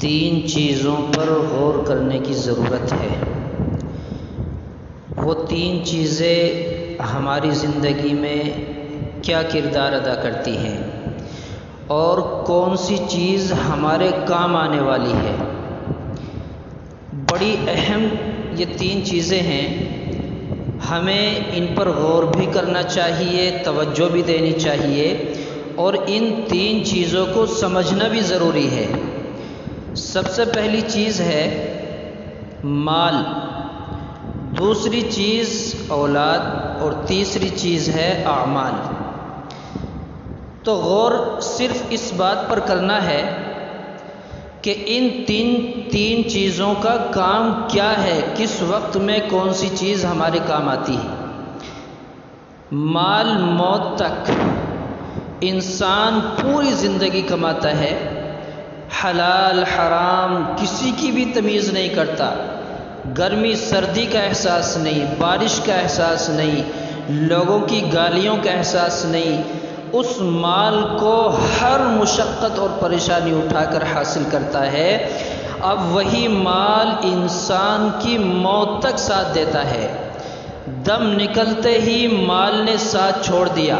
تین چیزوں پر غور کرنے کی ضرورت ہے۔ وہ تین چیزیں ہماری زندگی میں کیا کردار ادا کرتی ہیں اور کون سی چیز ہمارے کام آنے والی ہے۔ بڑی اہم یہ تین چیزیں ہیں، ہمیں ان پر غور بھی کرنا چاہیے، توجہ بھی دینی چاہیے اور ان تین چیزوں کو سمجھنا بھی ضروری ہے۔ سب سے پہلی چیز ہے مال، دوسری چیز اولاد اور تیسری چیز ہے اعمال۔ تو غور صرف اس بات پر کرنا ہے کہ ان تین چیزوں کا کام کیا ہے، کس وقت میں کون سی چیز ہمارے کام آتی ہے۔ مال موت تک انسان پوری زندگی کماتا ہے، حلال حرام کسی کی بھی تمیز نہیں کرتا، گرمی سردی کا احساس نہیں، بارش کا احساس نہیں، لوگوں کی گالیوں کا احساس نہیں، اس مال کو ہر مشقت اور پریشانی اٹھا کر حاصل کرتا ہے۔ اب وہی مال انسان کی موت تک ساتھ دیتا ہے، دم نکلتے ہی مال نے ساتھ چھوڑ دیا،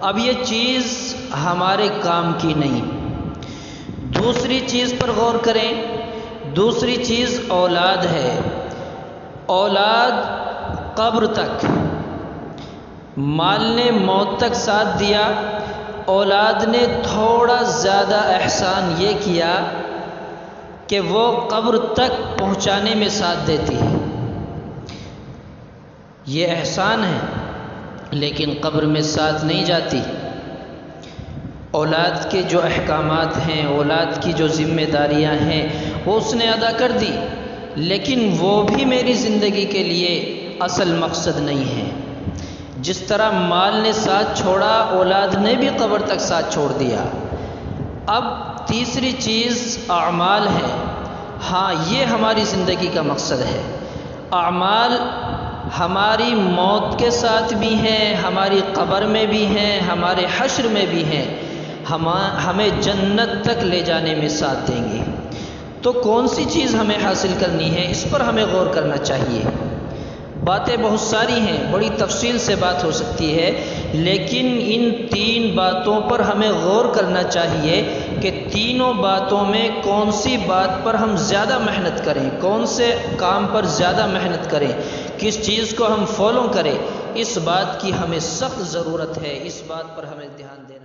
اب یہ چیز ہمارے کام کی نہیں۔ دوسری چیز پر غور کریں، دوسری چیز اولاد ہے۔ اولاد قبر تک، مال نے موت تک ساتھ دیا، اولاد نے تھوڑا زیادہ احسان یہ کیا کہ وہ قبر تک پہنچانے میں ساتھ دیتی ہے۔ یہ احسان ہے لیکن قبر میں ساتھ نہیں جاتی۔ اولاد کے جو احکامات ہیں، اولاد کی جو ذمہ داریاں ہیں وہ اس نے ادا کر دی، لیکن وہ بھی میری زندگی کے لیے اصل مقصد نہیں ہے۔ جس طرح مال نے ساتھ چھوڑا، اولاد نے بھی قبر تک ساتھ چھوڑ دیا۔ اب تیسری چیز اعمال ہے۔ ہاں، یہ ہماری زندگی کا مقصد ہے۔ اعمال ہماری موت کے ساتھ بھی ہیں، ہماری قبر میں بھی ہیں، ہمارے حشر میں بھی ہیں، ہمیں جنت تک لے جانے میں ساتھ دیں گے۔ تو کون سی چیز ہمیں حاصل کرنی ہے، اس پر ہمیں غور کرنا چاہیے۔ باتیں بہت ساری ہیں، بڑی تفصیل سے بات ہو سکتی ہے، لیکن ان تین باتوں پر ہمیں غور کرنا چاہیے کہ تینوں باتوں میں کون سی بات پر ہم زیادہ محنت کریں، کون سے کام پر زیادہ محنت کریں، کس چیز کو ہم فالو کریں۔ اس بات کی ہمیں سخت ضرورت ہے، اس بات پر ہمیں دھیان دینا